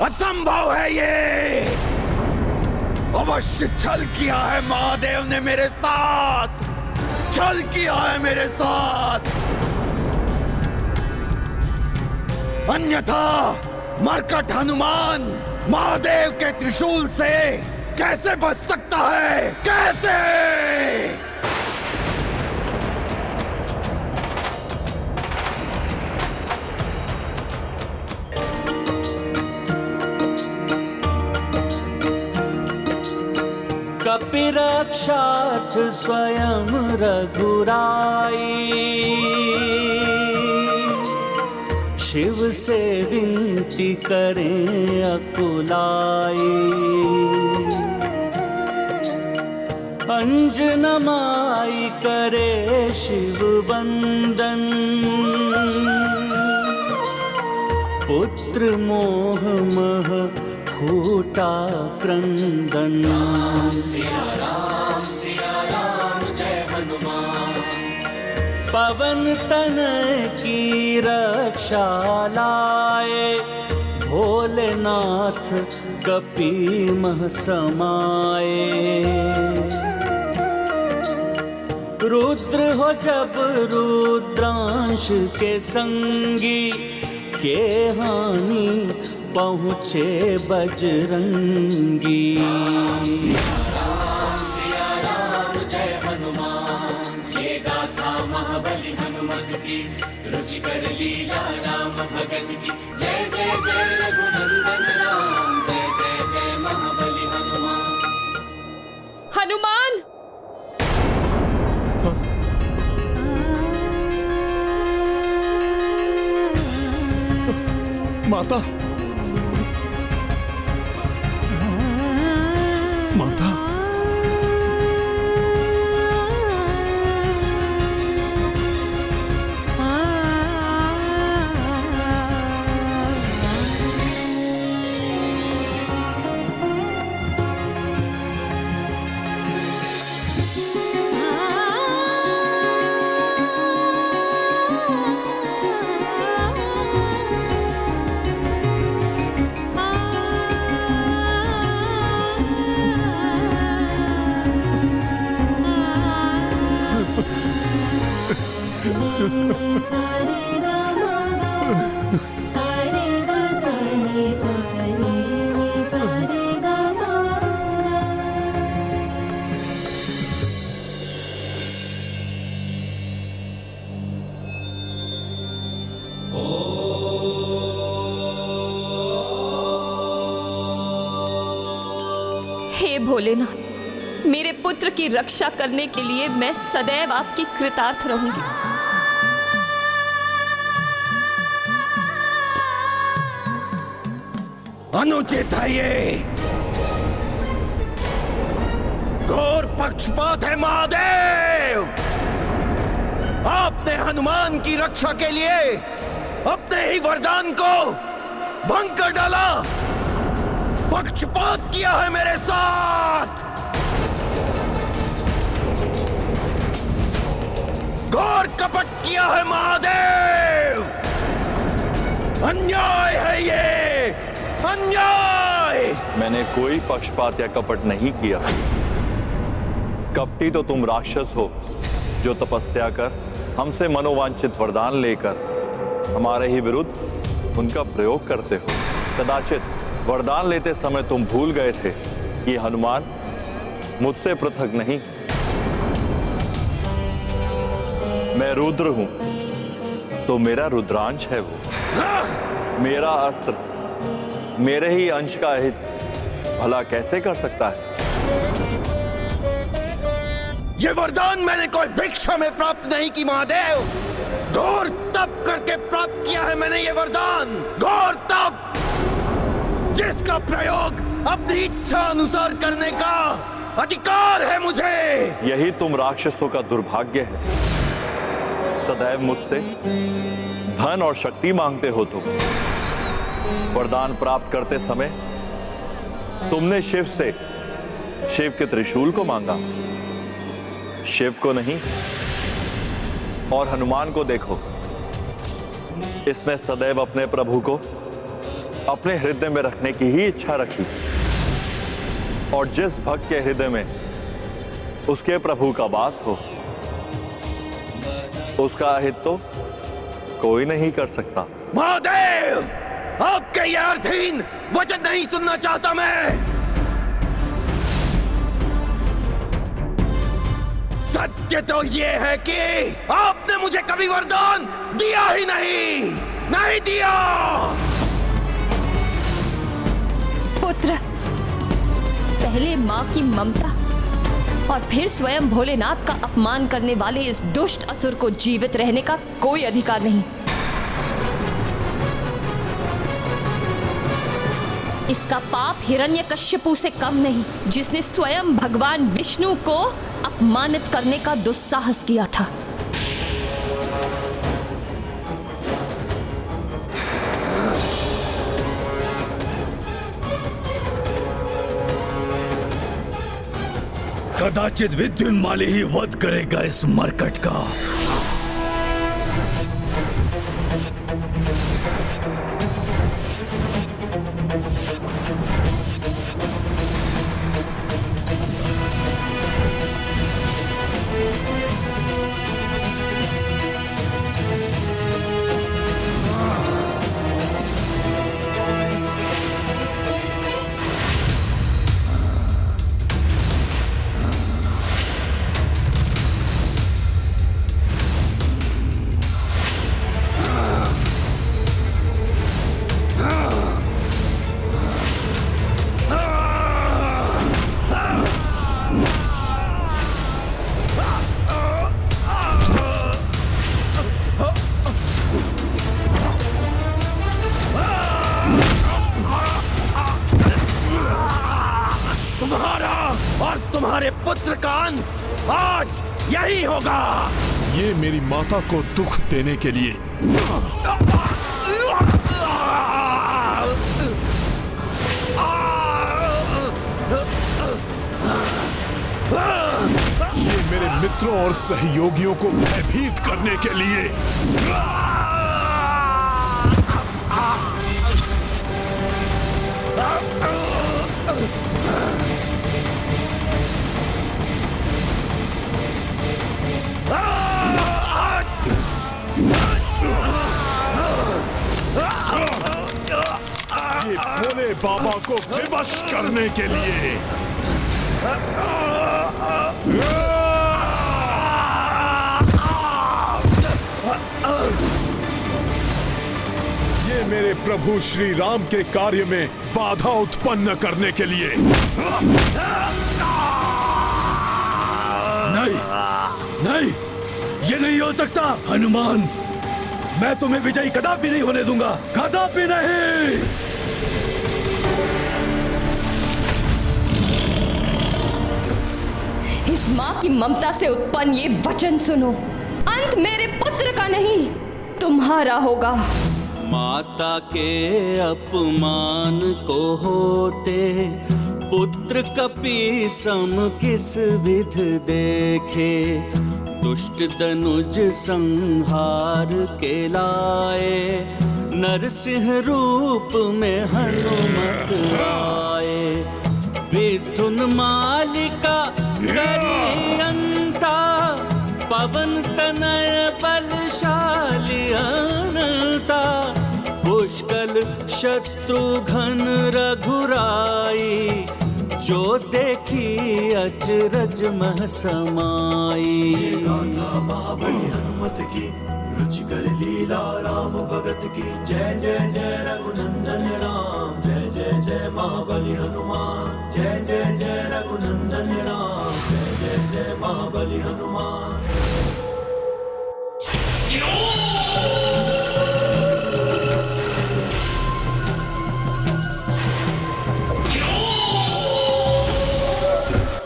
असंभव है ये। अवश्य छल किया है महादेव ने मेरे साथ, छल किया है मेरे साथ। अन्यथा मरकट हनुमान महादेव के त्रिशूल से कैसे बच सकता है? कैसे? कपिरक्षार्थ स्वयं रघुराई, शिव से विनती करें अकुलाई। अंजना माई करे शिव वंदन, पुत्र मोह मह फूटा क्रंदन। सिया राम जय हनुमान। पवन तनय की रक्षा लाए, भोलेनाथ कपि मह समाए। रुद्र हो जब रुद्रांश के संगी, के हानि पहुँचे बजरंगी। सिया राम जय हनुमान। ये गाथा महाबली हनुमत की, रुचिकर लीला राम भगत की। जय जय जय रघुनंदन राम, जय जय जय महाबली हनुमान। हनुमान! माता, माता, हे भोलेनाथ, मेरे पुत्र की रक्षा करने के लिए मैं सदैव आपकी कृतार्थ रहूंगी। अनुचित है ये, घोर पक्षपात है महादेव। आपने हनुमान की रक्षा के लिए अपने ही वरदान को भंग कर डाला, पक्षपात किया है मेरे साथ, घोर कपट किया है महादेव। अन्याय है ये, अन्याय। मैंने कोई पक्षपात या कपट नहीं किया। कपटी तो तुम राक्षस हो, जो तपस्या कर हमसे मनोवांछित वरदान लेकर हमारे ही विरुद्ध उनका प्रयोग करते हो। कदाचित वरदान लेते समय तुम भूल गए थे कि हनुमान मुझसे पृथक नहीं। मैं रुद्र हूं, तो मेरा रुद्रांश है वो। मेरा अस्त्र मेरे ही अंश का हित भला कैसे कर सकता है? ये वरदान मैंने कोई भिक्षा में प्राप्त नहीं की महादेव, घोर तप करके प्राप्त किया है मैंने ये वरदान। घोर तप, जिसका प्रयोग अपनी इच्छा अनुसार करने का अधिकार है मुझे। यही तुम राक्षसों का दुर्भाग्य है। सदैव मुझसे धन और शक्ति मांगते हो तुम। वरदान प्राप्त करते समय तुमने शिव से शिव के त्रिशूल को मांगा, शिव को नहीं। और हनुमान को देखो, इसने सदैव अपने प्रभु को अपने हृदय में रखने की ही इच्छा रखी और जिस भक्त के हृदय में उसके प्रभु का वास हो, उसका अहित तो कोई नहीं कर सकता। महादेव, आपके ये अर्थहीन वचन नहीं सुनना चाहता मैं। सत्य तो ये है कि आपने मुझे कभी वरदान दिया ही नहीं दिया। पुत्र, पहले माँ की ममता और फिर स्वयं भोलेनाथ का अपमान करने वाले इस दुष्ट असुर को जीवित रहने का कोई अधिकार नहीं। इसका पाप हिरण्यकश्यपु से कम नहीं, जिसने स्वयं भगवान विष्णु को अपमानित करने का दुस्साहस किया था। कदाचित विद्युन्माली ही वध करेगा इस मरकट का। तुम्हारे पुत्र का अंत आज यही होगा। ये मेरी माता को दुख देने के लिए ये मेरे मित्रों और सहयोगियों को भयभीत करने के लिए। ये भोले बाबा को विवश करने के लिए। ये मेरे प्रभु श्री राम के कार्य में बाधा उत्पन्न करने के लिए। नहीं, नहीं, ये नहीं हो सकता हनुमान। मैं तुम्हें विजयी कदापि नहीं होने दूंगा, कदापि नहीं। इस माँ की ममता से उत्पन्न ये वचन सुनो, अंत मेरे पुत्र का नहीं तुम्हारा होगा। माता के अपमान को होते पुत्र कपि सम किस विध देखे। दुष्ट दनुज संहार के लाए नरसिंह रूप में हनुमत आए। विधुन मालिका करी अंता पवन तनय बलशाली अनंता। पुष्कल शत्रुघ्न रघुराई जो देखी अचरज मह समाई। महाबली हनुमत की रुचि कर लीला राम भगत की। जय जय जय रघुनंदन राम, जय जय जय महाबली हनुमान। जय जय जय रघुनंदन राम, जय जय जय महाबली हनुमान।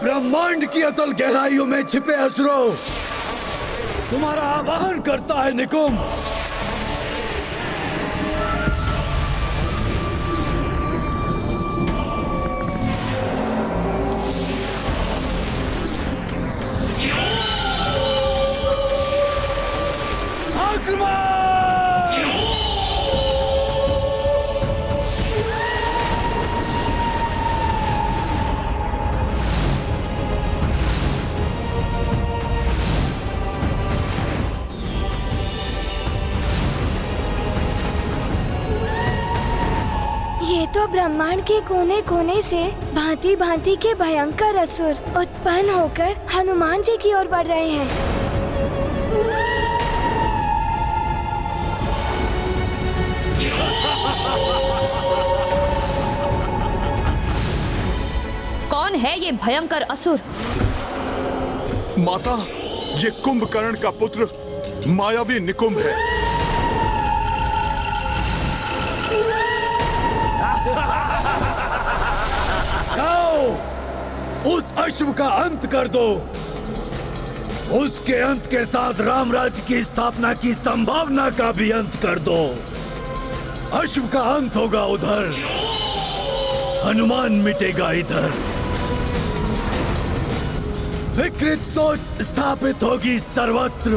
ब्रह्मांड की अतल गहराइयों में छिपे असुरों, तुम्हारा आवाहन करता है निकुंभ। ब्रह्मांड के कोने कोने से भांति भांति के भयंकर असुर उत्पन्न होकर हनुमान जी की ओर बढ़ रहे हैं। कौन है ये भयंकर असुर? माता, ये कुंभकर्ण का पुत्र मायावी निकुंभ है। जाओ, उस अश्व का अंत कर दो। उसके अंत के साथ रामराज्य की स्थापना की संभावना का भी अंत कर दो। अश्व का अंत होगा उधर, हनुमान मिटेगा इधर। विकृत सोच स्थापित होगी सर्वत्र।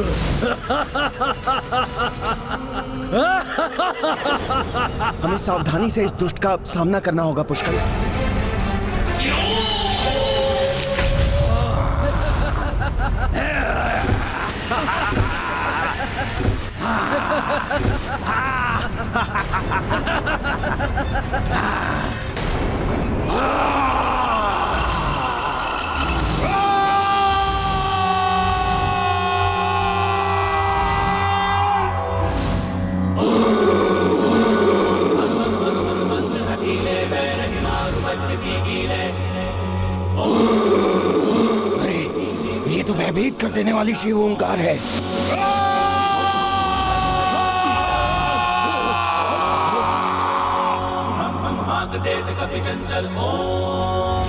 हमें सावधानी से इस दुष्ट का सामना करना होगा पुष्कर। अरे, ये तो भयभीत कर देने वाली शिव ओंकार है। हम हाथ देत कपि चंचल ओम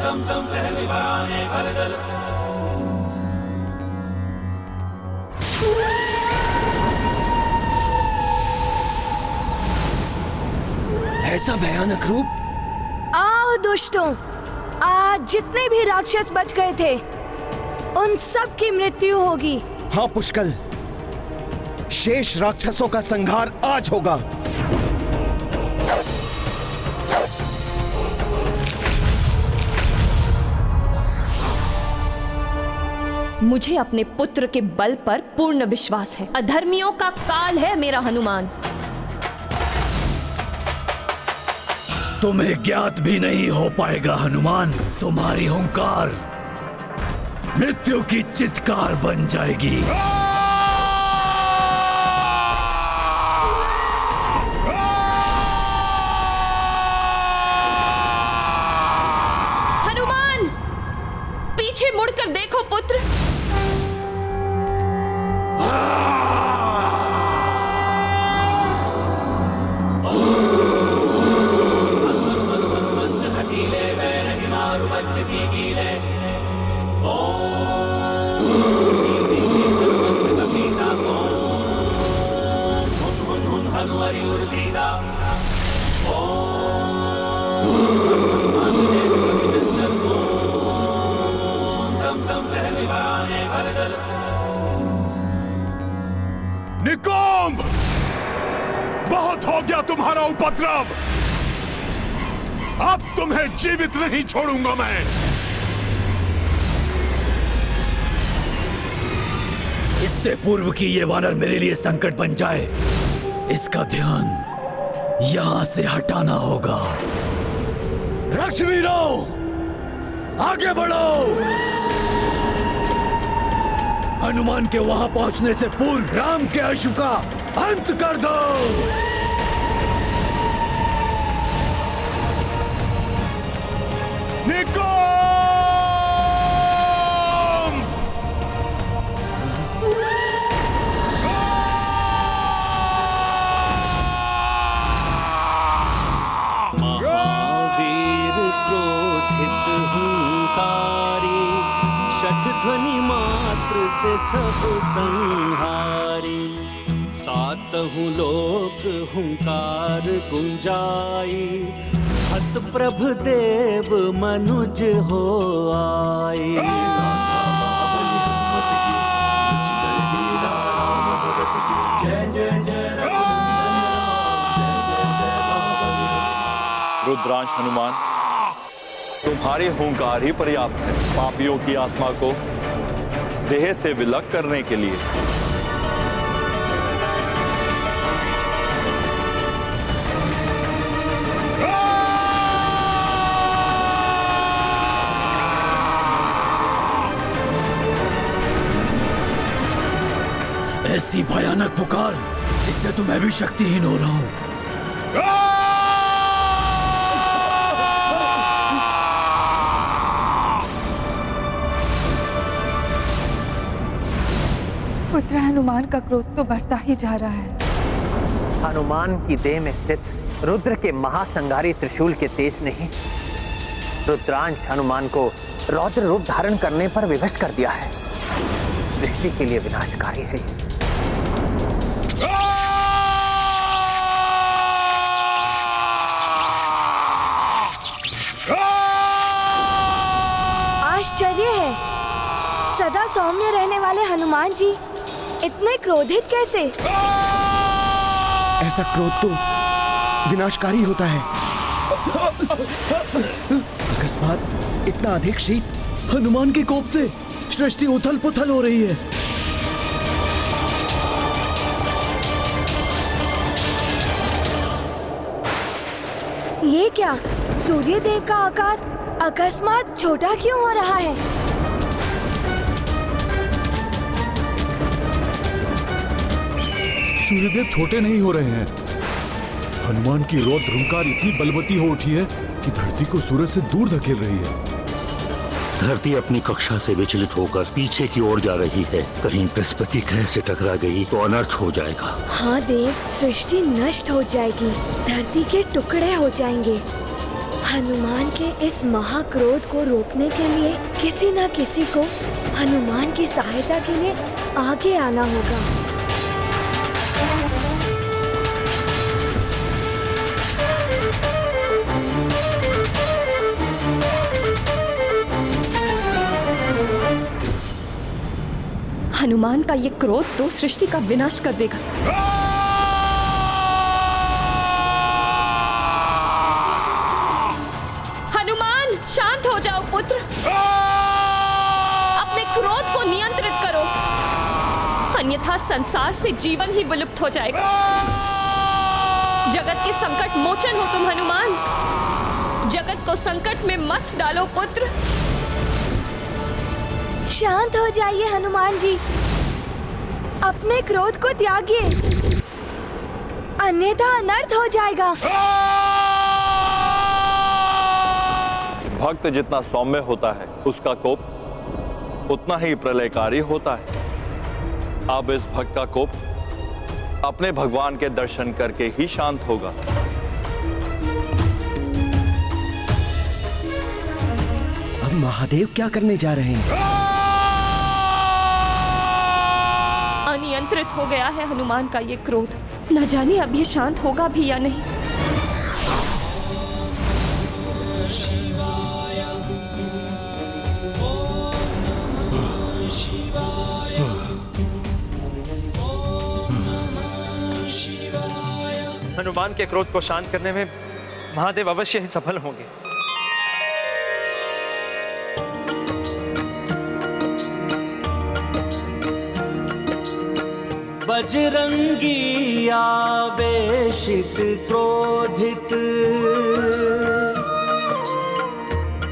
सम सम सहनिवाने खलदल। ऐसा भयानक रूप। आओ दुष्टों, आज जितने भी राक्षस बच गए थे उन सब की मृत्यु होगी। हाँ पुष्कर, शेष राक्षसों का संहार आज होगा। मुझे अपने पुत्र के बल पर पूर्ण विश्वास है। अधर्मियों का काल है मेरा हनुमान। तुम्हें ज्ञात भी नहीं हो पाएगा हनुमान, तुम्हारी हुंकार मृत्यु की चित्कार बन जाएगी। हनुमान, पीछे मुड़कर देखो पुत्र। निकुंभ, बहुत हो गया तुम्हारा उपद्रव। अब तुम्हें जीवित नहीं छोड़ूंगा मैं। इससे पूर्व कि ये वानर मेरे लिए संकट बन जाए, इसका ध्यान यहां से हटाना होगा। राक्षवीरों, आगे बढ़ो। हनुमान के वहां पहुंचने से पूर्व राम के अश्व का अंत कर दो। महावीर क्रोधित हुंकारी, शठ ध्वनि मात्र से सब संहारी। सातहु लोक हुंकार गुंजाई, हत प्रभ देव मनुज हो आई। रुद्रांश हनुमान, तुम्हारे हुंकार ही पर्याप्त है पापियों की आत्मा को देह से विलग करने के लिए। ऐसी भयानक पुकार, इससे तो मैं भी शक्तिहीन हो रहा हूँ। पुत्र हनुमान का क्रोध तो बढ़ता ही जा रहा है। हनुमान की देह में स्थित रुद्र के महासंहारी त्रिशूल के तेज ने ही रुद्रांश हनुमान को रौद्र रूप धारण करने पर विवश कर दिया है। सृष्टि के लिए विनाशकारी है। आश्चर्य है, सदा सौम्य रहने वाले हनुमान जी इतने क्रोधित कैसे? ऐसा क्रोध तो विनाशकारी होता है। अकस्मात इतना अधिक शीत। हनुमान के कोप से सृष्टि उथल पुथल हो रही है। ये क्या? सूर्य देव का आकार अकस्मात छोटा क्यों हो रहा है? सूर्यदेव छोटे नहीं हो रहे हैं। हनुमान की रौद्र हुंकार इतनी बलवती हो उठी है कि धरती को सूरज से दूर धकेल रही है। धरती अपनी कक्षा से विचलित होकर पीछे की ओर जा रही है। कहीं बृहस्पति ग्रह से टकरा गई तो अनर्थ हो जाएगा। हाँ देव, सृष्टि नष्ट हो जाएगी, धरती के टुकड़े हो जाएंगे। हनुमान के इस महाक्रोध को रोकने के लिए किसी न किसी को हनुमान की सहायता के लिए आगे आना होगा। हनुमान का ये क्रोध तो सृष्टि का विनाश कर देगा। हनुमान, शांत हो जाओ पुत्र। अपने क्रोध को नियंत्रित करो, अन्यथा संसार से जीवन ही विलुप्त हो जाएगा। जगत के संकट मोचन हो तुम हनुमान। जगत को संकट में मत डालो पुत्र। शांत हो जाइए हनुमान जी, अपने क्रोध को त्यागिए, अन्यथा अनर्थ हो जाएगा। भक्त जितना सौम्य होता है उसका कोप उतना ही प्रलयकारी होता है। अब इस भक्त का कोप अपने भगवान के दर्शन करके ही शांत होगा। अब महादेव क्या करने जा रहे हैं? अनियंत्रित हो गया है हनुमान का ये क्रोध। न जाने अब ये शांत होगा भी या नहीं। हनुमान के क्रोध को शांत करने में महादेव अवश्य ही सफल होंगे। बजरंगी आवेशित क्रोधित,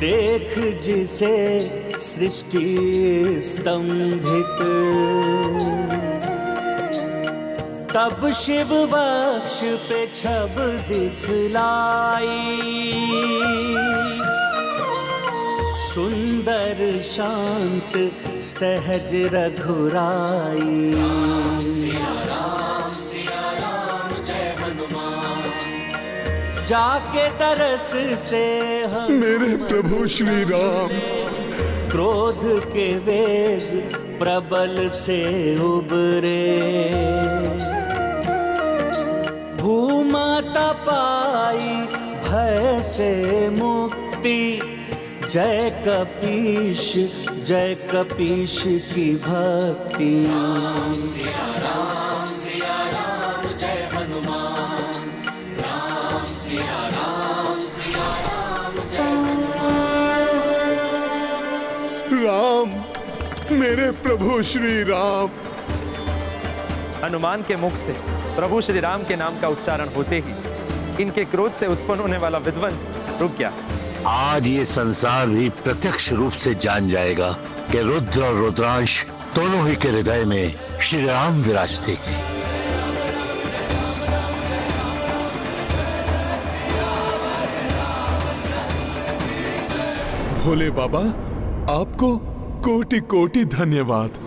देख जिसे सृष्टि स्तंभित। तब शिव वक्ष पे छब दिखलाई, सुंदर शांत सहज रघुराई। जय हनुमान। जाके तरस से हम मेरे प्रभु श्री राम, क्रोध के वेग प्रबल से उबरे। भूमाता पाई भय से मुक्ति, जय कपीश की भक्ति। सिया राम जय हनुमान। राम सिया राम जय राम, मेरे प्रभु श्री राम। हनुमान के मुख से प्रभु श्री राम के नाम का उच्चारण होते ही इनके क्रोध से उत्पन्न होने वाला विध्वंस रुक गया। आज ये संसार भी प्रत्यक्ष रूप से जान जाएगा कि रुद्र और रुद्रांश दोनों ही के हृदय में श्री राम विराजते हैं। भोले बाबा, आपको कोटि कोटि धन्यवाद।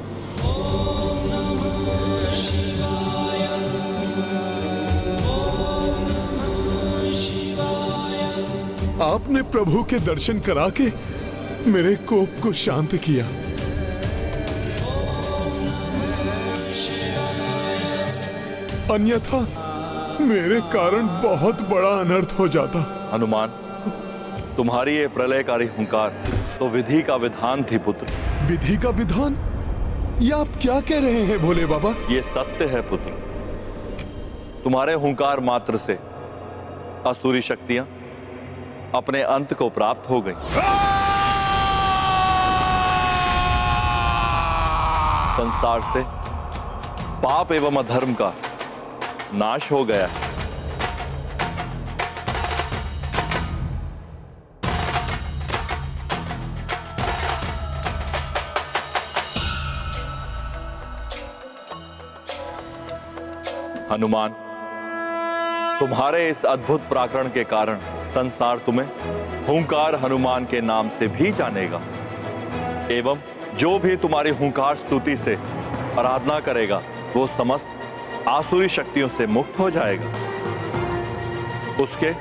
आपने प्रभु के दर्शन करा के मेरे कोप को शांत किया। अन्यथा मेरे कारण बहुत बड़ा अनर्थ हो जाता। हनुमान, तुम्हारी ये प्रलयकारी हुंकार तो विधि का विधान थी पुत्र। विधि का विधान? ये आप क्या कह रहे हैं भोले बाबा? ये सत्य है पुत्र। तुम्हारे हुंकार मात्र से असुरी शक्तियां अपने अंत को प्राप्त हो गई। संसार से पाप एवं अधर्म का नाश हो गया है। हनुमान, तुम्हारे इस अद्भुत पराक्रम के कारण संसार तुम्हें हुंकार हनुमान के नाम से भी जानेगा एवं जो भी तुम्हारी हुंकार स्तुति से आराधना करेगा वो समस्त आसुरी शक्तियों से मुक्त हो जाएगा। उसके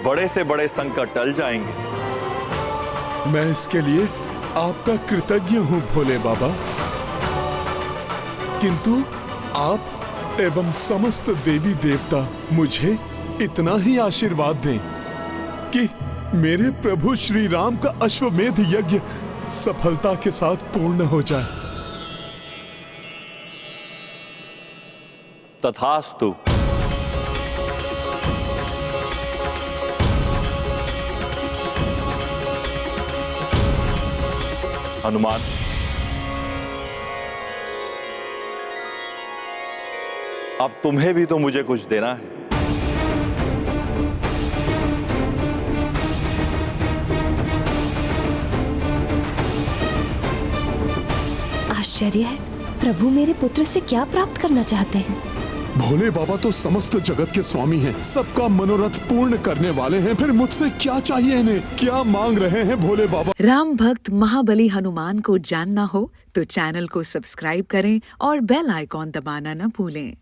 बड़े से बड़े संकट टल जाएंगे। मैं इसके लिए आपका कृतज्ञ हूं भोले बाबा, किंतु आप एवं समस्त देवी देवता मुझे इतना ही आशीर्वाद दें कि मेरे प्रभु श्री राम का अश्वमेध यज्ञ सफलता के साथ पूर्ण हो जाए। तथास्तु। हनुमान, अब तुम्हें भी तो मुझे कुछ देना है। आश्चर्य है, प्रभु मेरे पुत्र से क्या प्राप्त करना चाहते हैं? भोले बाबा तो समस्त जगत के स्वामी हैं, सबका मनोरथ पूर्ण करने वाले हैं। फिर मुझसे क्या चाहिए इन्हें? क्या मांग रहे हैं भोले बाबा? राम भक्त महाबली हनुमान को जानना हो तो चैनल को सब्सक्राइब करें और बेल आइकॉन दबाना न भूलें।